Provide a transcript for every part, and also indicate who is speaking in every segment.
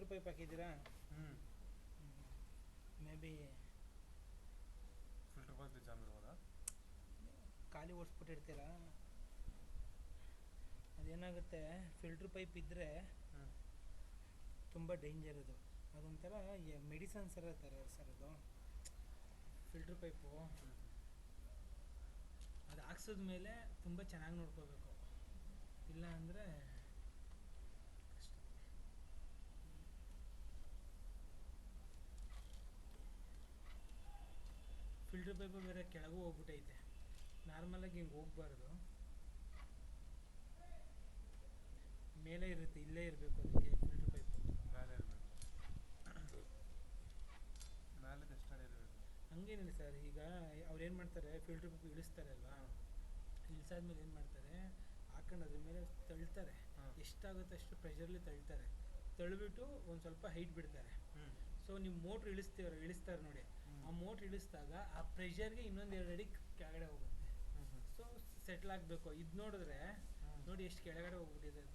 Speaker 1: Filter pipe ಹಾಕಿದ್ದೀರಾ?
Speaker 2: ಹ್ಞೂ
Speaker 1: may be
Speaker 2: filter pipe jam ಇರ್ಬೋದಾ?
Speaker 1: ಖಾಲಿ ಓಡಿಸ್ಬಿಟ್ಟಿರ್ತೀರ. ಅದೇನಾಗುತ್ತೆ, ಫಿಲ್ಟ್ರ್ ಪೈಪ್ ಇದ್ದರೆ
Speaker 2: ಹ್ಞೂ
Speaker 1: ತುಂಬ ಡೇಂಜರ್ ಅದು. ಅದೊಂಥರ ಮೆಡಿಸನ್ಸ್ ಥರ ಸರ್ ಅದು ಫಿಲ್ಟ್ರ್ ಪೈಪು.
Speaker 2: ಹ್ಞೂ
Speaker 1: ಅದು ಹಾಕ್ಸಿದ ಮೇಲೆ ತುಂಬ ಚೆನ್ನಾಗಿ ನೋಡ್ಕೋಬೇಕು, ಇಲ್ಲ ಅಂದರೆ ಕಷ್ಟ. ಫಿಲ್ಟ್ರ್ ಪೈಪು ಬೇರೆ ಕೆಳಗೂ ಹೋಗ್ಬಿಟ್ಟೈತೆ. ನಾರ್ಮಲಾಗಿ ಹಿಂಗೆ ಹೋಗ್ಬಾರ್ದು, ಮೇಲೆ ಇರುತ್ತೆ, ಇಲ್ಲೇ ಇರಬೇಕು ಅದಕ್ಕೆ ಫಿಲ್ಟ್ರ್ ಪೈಪು.
Speaker 2: ಮೇಲೆ ಇರಬೇಕು. ಮೇಲೆ ಎಷ್ಟು ಅಡಿ ಇರಬೇಕು?
Speaker 1: ಹಂಗೇನಿಲ್ಲ ಸರ್, ಈಗ ಅವ್ರು ಏನು ಮಾಡ್ತಾರೆ, ಫಿಲ್ಟ್ರ್ ಪೈಪ್ ಇಳಿಸ್ತಾರೆ ಅಲ್ವಾ, ಇಳಿಸಾದ್ಮೇಲೆ ಏನು ಮಾಡ್ತಾರೆ, ಹಾಕೊಂಡು ಅದ್ರ ಮೇಲೆ ತಳ್ತಾರೆ. ಎಷ್ಟಾಗುತ್ತೆ ಅಷ್ಟು ಪ್ರೆಷರ್ಲಿ ತಳ್ತಾರೆ. ತಳ್ಳಿಬಿಟ್ಟು ಒಂದು ಸ್ವಲ್ಪ ಹೈಟ್ ಬಿಡ್ತಾರೆ. ಸೊ ನೀವು ಮೋಟ್ರ್ ಇಳಿಸ್ತಾರೆ ನೋಡಿ, ಆ ಮೋಟ್ರ್ ಇಳಿಸಿದಾಗ ಆ ಪ್ರೆಷರ್ಗೆ ಇನ್ನೊಂದು 2 ಅಡಿ ಕೆಳಗಡೆ ಹೋಗುತ್ತೆ. ಸೊ ಸೆಟ್ಲ್ ಆಗಬೇಕು. ಇದು ನೋಡಿದ್ರೆ ನೋಡಿ ಎಷ್ಟು ಕೆಳಗಡೆ ಹೋಗ್ಬಿಟ್ಟಿದೆ ಅದು.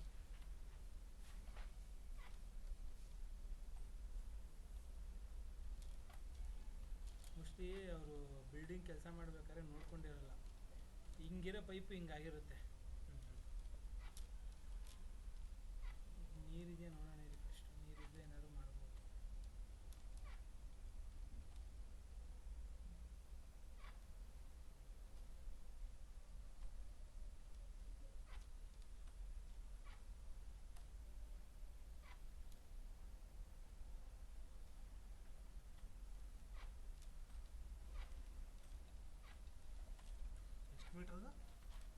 Speaker 1: ಮೋಸ್ಟ್ಲಿ ಅವರು ಬಿಲ್ಡಿಂಗ್ ಕೆಲಸ ಮಾಡ್ಬೇಕಾದ್ರೆ ನೋಡ್ಕೊಂಡಿರಲ್ಲ, ಹಿಂಗಿರೋ ಪೈಪು ಹಿಂಗಾಗಿರುತ್ತೆ. ನೀರಿದೆಯಾ ನೋಡೋಣ, ಇದೆ ಫಸ್ಟ್ ನೀರಿದ್ರೆ ಏನಾದ್ರು ಮಾಡ್ಬೋದು.
Speaker 2: ಎಷ್ಟು ಮೀಟ್ರ್ ಅದು?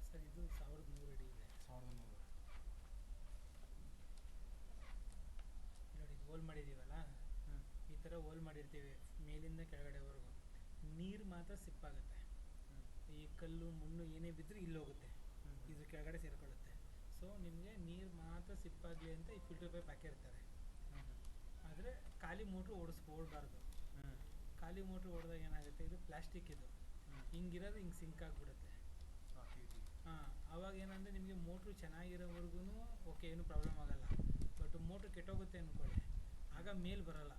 Speaker 1: ಸರ್ ಇದು 1100 ಅಡಿ ಇದೆ.
Speaker 2: 1100.
Speaker 1: ನೋಡಿ ಇದು ಹೋಲ್ ಮಾಡಿದ್ದೀವಲ್ಲ, ಈ ಥರ ಹೋಲ್ ಮಾಡಿರ್ತೀವಿ ಮೇಲಿಂದ ಕೆಳಗಡೆವರೆಗೂ. ನೀರು ಮಾತ್ರ ಸಿಪ್ಪಾಗುತ್ತೆ. ಈ ಕಲ್ಲು ಮಣ್ಣು ಏನೇ ಬಿದ್ದರೂ ಇಲ್ಲಿ ಹೋಗುತ್ತೆ, ಇದ್ರ ಕೆಳಗಡೆ ಸೇರ್ಕೊಳ್ಳುತ್ತೆ. ಸೊ ನಿಮಗೆ ನೀರು ಮಾತ್ರ ಸಿಪ್ಪಾಗಲಿ ಅಂತ ಈ ಫಿಲ್ಟರ್ ಪೈಪ್ ಹಾಕಿರ್ತಾರೆ. ಆದರೆ ಖಾಲಿ ಮೋಟ್ರು ಓಡಬಾರ್ದು. ಖಾಲಿ ಮೋಟ್ರು ಓಡಿದಾಗ ಏನಾಗುತ್ತೆ, ಇದು ಪ್ಲಾಸ್ಟಿಕ್, ಇದು ಹಿಂಗಿರೋದು ಹಿಂಗೆ ಸಿಂಕ್ ಆಗಿಬಿಡುತ್ತೆ. ಹಾಂ, ಆವಾಗ ಏನಂದರೆ ನಿಮಗೆ ಮೋಟ್ರು ಚೆನ್ನಾಗಿರೋವರೆಗೂ ಓಕೆ, ಏನೂ ಪ್ರಾಬ್ಲಮ್ ಆಗೋಲ್ಲ. ಬಟ್ ಮೋಟ್ರು ಕೆಟ್ಟೋಗುತ್ತೆ ಅಂದ್ಕೊಳ್ಳಿ, ಆಗ ಮೇಲ್ ಬರೋಲ್ಲ.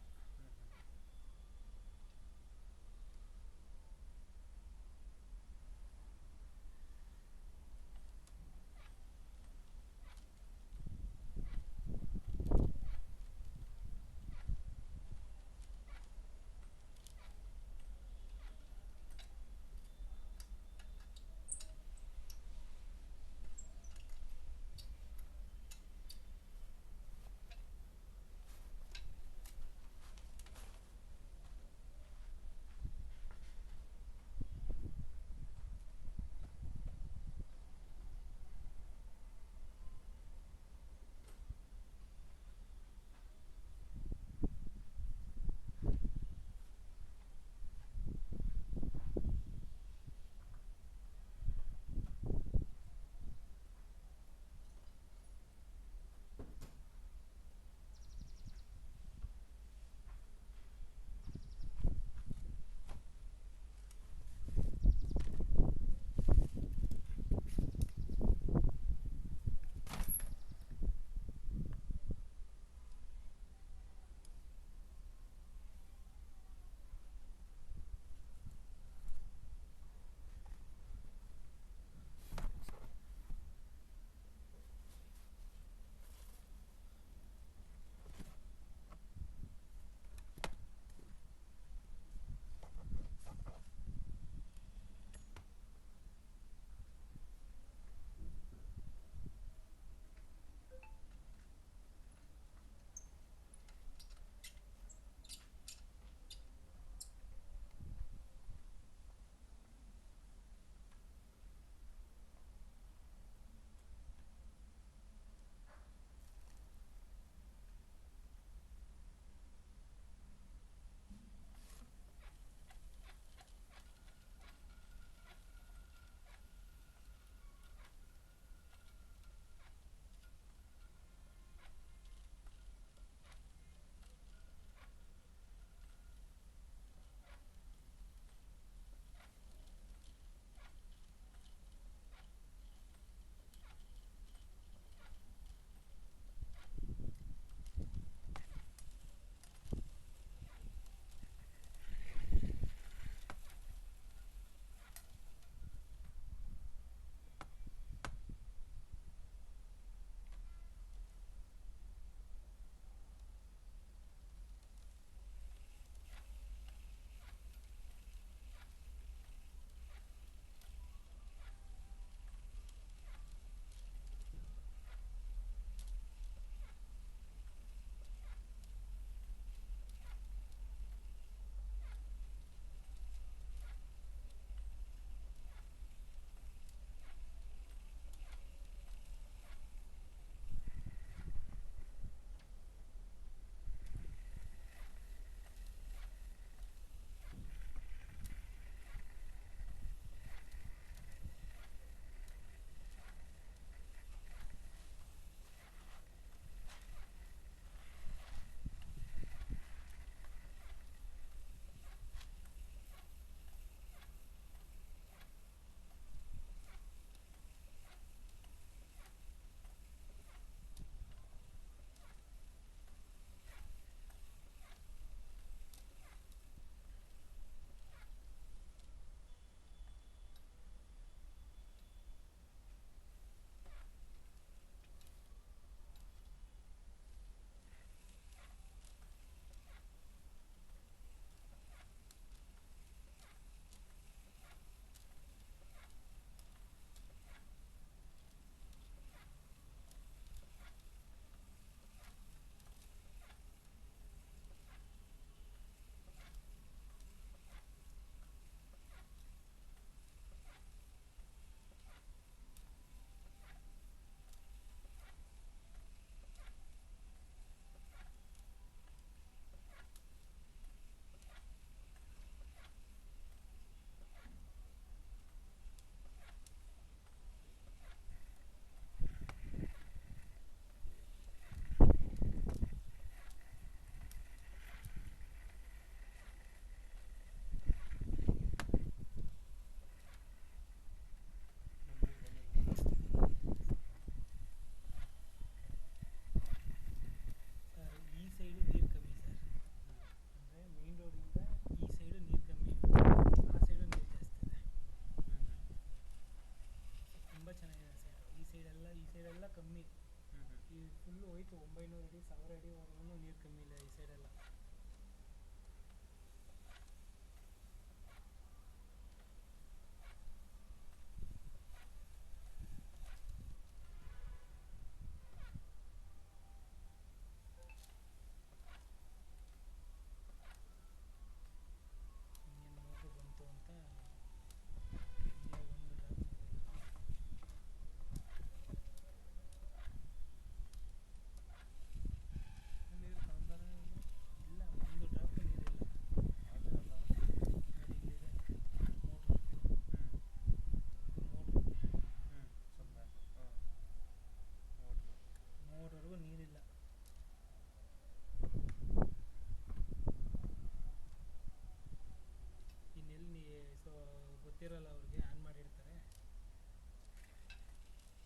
Speaker 1: ಗೊತ್ತಿರಲ್ಲ ಅವ್ರಿಗೆ, ಆನ್ ಮಾಡಿರ್ತಾರೆ.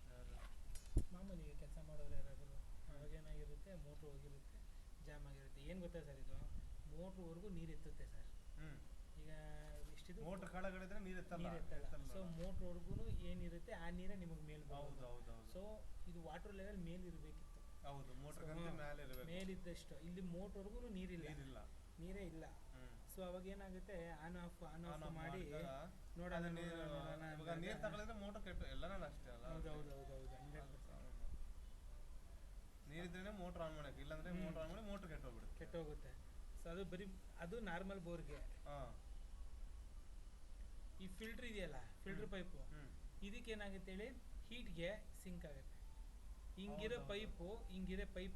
Speaker 2: ಯಾರು?
Speaker 1: ಮಾಮೂಲಿ ಕೆಲಸ ಮಾಡೋರು ಯಾರಾದರೂ ಅವಾಗೇನಾಗಿರುತ್ತೆ, ಮೋಟ್ರ್ ಹೋಗಿರುತ್ತೆ, ಜಾಮ್ ಆಗಿರುತ್ತೆ. ಏನು ಗೊತ್ತಾ ಸರ್, ಇದು ಮೋಟ್ರ್ವರೆಗೂ ನೀರು ಎತ್ತುತ್ತೆ ಸರ್.
Speaker 2: ಹ್ಮ್.
Speaker 1: ಈಗ ಇಷ್ಟಿದು
Speaker 2: ಮೋಟ್ರ್ ಕೆಳಗಡೆ ನೀರು ಎತ್ತಲ್ಲ.
Speaker 1: ಸೊ ಮೋಟ್ರ್ವರೆಗೂ ಏನಿರುತ್ತೆ ಆ ನೀರೇ ನಿಮಗೆ ಮೇಲೆ
Speaker 2: ಹೌದು
Speaker 1: ಬರೋದು.
Speaker 2: ಹೌದು ಹೌದು.
Speaker 1: ಸೊ ಇದು ವಾಟರ್ ಲೆವೆಲ್ ಮೇಲೆ ಇರಬೇಕಿತ್ತು.
Speaker 2: ಹೌದು, ಮೋಟ್ರ್ ಗಂಟೆ ಮೇಲೆ ಇರಬೇಕು.
Speaker 1: ಮೇಲಿದ್ದಷ್ಟು ಇಲ್ಲಿ ಮೋಟ್ರ್ವರೆಗೂ ನೀರಿಲ್ಲ, ನೀರೇ ಇಲ್ಲ. ಸೊ ಅವಾಗ ಏನಾಗುತ್ತೆ, ಆನ್ ಆಫ್ ಮಾಡಿ ನೋಡೋಣ
Speaker 2: ನೀರು ತಗೊಳಿದ್ರೆ ಮೋಟ್ರ್ ಕೆಟ್ಟು ಎಲ್ಲಾನು ಅಷ್ಟೇ ಅಲ್ಲ.
Speaker 1: ಹೌದು ಹೌದು ಹೌದು ಹೌದು 100%.
Speaker 2: ನೀರಿದ್ರೇನೆ ಮೋಟ್ರ್ ಆನ್ ಮಾಡಕ್ಕೆ, ಇಲ್ಲಾಂದ್ರೆ ಮೋಟ್ರ್ ಆನ್ ಮಾಡಿ ಮೋಟ್ರ್
Speaker 1: ಕೆಟ್ಟೋಗುತ್ತೆ. ಸೊ ಅದು ಬರೀ ಅದು ನಾರ್ಮಲ್ ಬೋರ್ಗೆ. ಈ ಫಿಲ್ಟರ್ ಇದೆಯಲ್ಲ, ಫಿಲ್ಟರ್ ಪೈಪು, ಇದಕ್ಕೇನಾಗುತ್ತೆ ಹೇಳಿ, ಹೀಟ್ಗೆ ಸಿಂಕ್ ಆಗುತ್ತೆ. ಹಿಂಗಿರೋ ಪೈಪು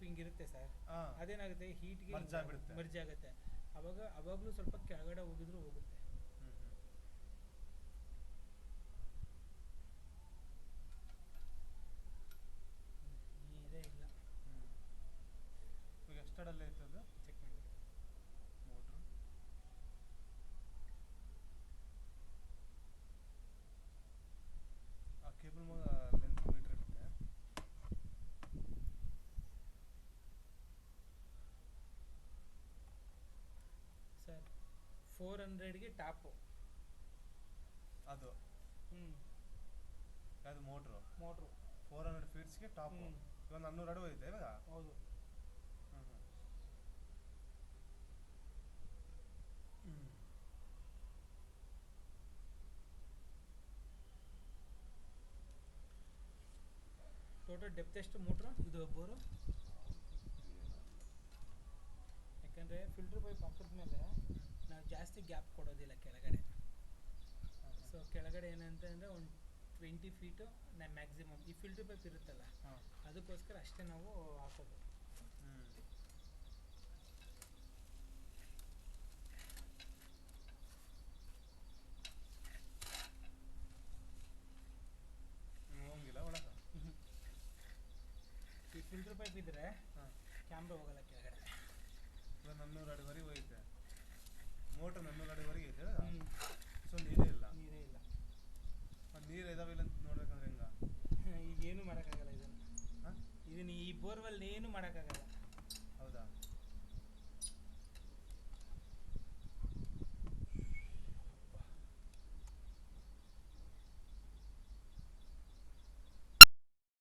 Speaker 1: ಹಿಂಗಿರುತ್ತೆ ಸರ್, ಅದೇನಾಗುತ್ತೆ ಹೀಟ್ಗೆ ಮರ್ಜ್ ಆಗುತ್ತೆ. ಅವಾಗಲೂ ಸ್ವಲ್ಪ ಕೆಳಗಡೆ ಹೋಗಿದ್ರು ಹೋಗುತ್ತೆ. ನೀರೇ ಇಲ್ಲ.
Speaker 2: ಈಗ ಎಷ್ಟಡಲ್ಲೇ ಇರ್ತದೆ
Speaker 1: ಚೆಕ್ ಮಾಡಿ
Speaker 2: ಮೋಟ್ರು. ಆ ಕೇಬಲ್ ಲೆಂತ್ ಮೀಟರ್ ಇರುತ್ತೆ
Speaker 1: ಸರ್. 400ಗೆ ಟಾಪು
Speaker 2: ಅದು. ಅದು ಮೋಟ್ರು 400 ಫೀಟ್ಸ್ಗೆ ಟಾಪು. ಇವಾಗ 400 ಅಡಿ ಹೋಯ್ತೆ ಇವಾಗ.
Speaker 1: ಹೌದು. ಟೋಟಲ್ ಡೆಪ್ತ್ ಎಷ್ಟು ಮೋಟ್ರು ಇದು ಬೋರು? ಯಾಕಂದರೆ ಫಿಲ್ಟರ್ ಪೈಪ್ ಹಾಕಿದ ಮೇಲೆ ನಾವು ಜಾಸ್ತಿ ಗ್ಯಾಪ್ ಕೊಡೋದಿಲ್ಲ ಕೆಳಗಡೆ. ಸೊ ಕೆಳಗಡೆ ಏನಂತ ಅಂದರೆ ಒಂದು 20 ಫೀಟು ಮ್ಯಾಕ್ಸಿಮಮ್ ಈ ಫಿಲ್ಟರ್ ಪೈಪ್ ಇರುತ್ತಲ್ಲ, ಅದಕ್ಕೋಸ್ಕರ ಅಷ್ಟೇ ನಾವು ಹಾಕೋದು.
Speaker 2: ಹೋಗಿಲ್ಲ ಒಳಗೆ.
Speaker 1: ಈ ಫಿಲ್ಟರ್ ಪೈಪ್ ಇದ್ದರೆ ಕ್ಯಾಮ್ರಾ ಹೋಗಲ್ಲ ಕೆಳಗಡೆ.
Speaker 2: ಇವಾಗ 400 ಅಡಿವರೆಗೆ ಹೋಯ್ತೆ ಮೋಟ್ರ್, 400 ಅಡಿವರೆಗೆ ಐತೆ. ಸೊ ನೀರೇ ಇಲ್ಲ. ಮತ್ತು ನೀರು ಇದಾವೆ ಇಲ್ಲ ಅಂತ ನೋಡ್ಬೇಕಂದ್ರೆ
Speaker 1: ಈಗೇನು ಮಾಡೋಕ್ಕಾಗಲ್ಲ ಇದನ್ನು. ಈ ಬೋರ್ವೆಲ್ ಏನು ಮಾಡೋಕ್ಕಾಗಲ್ಲ.
Speaker 2: ಹೌದಾ?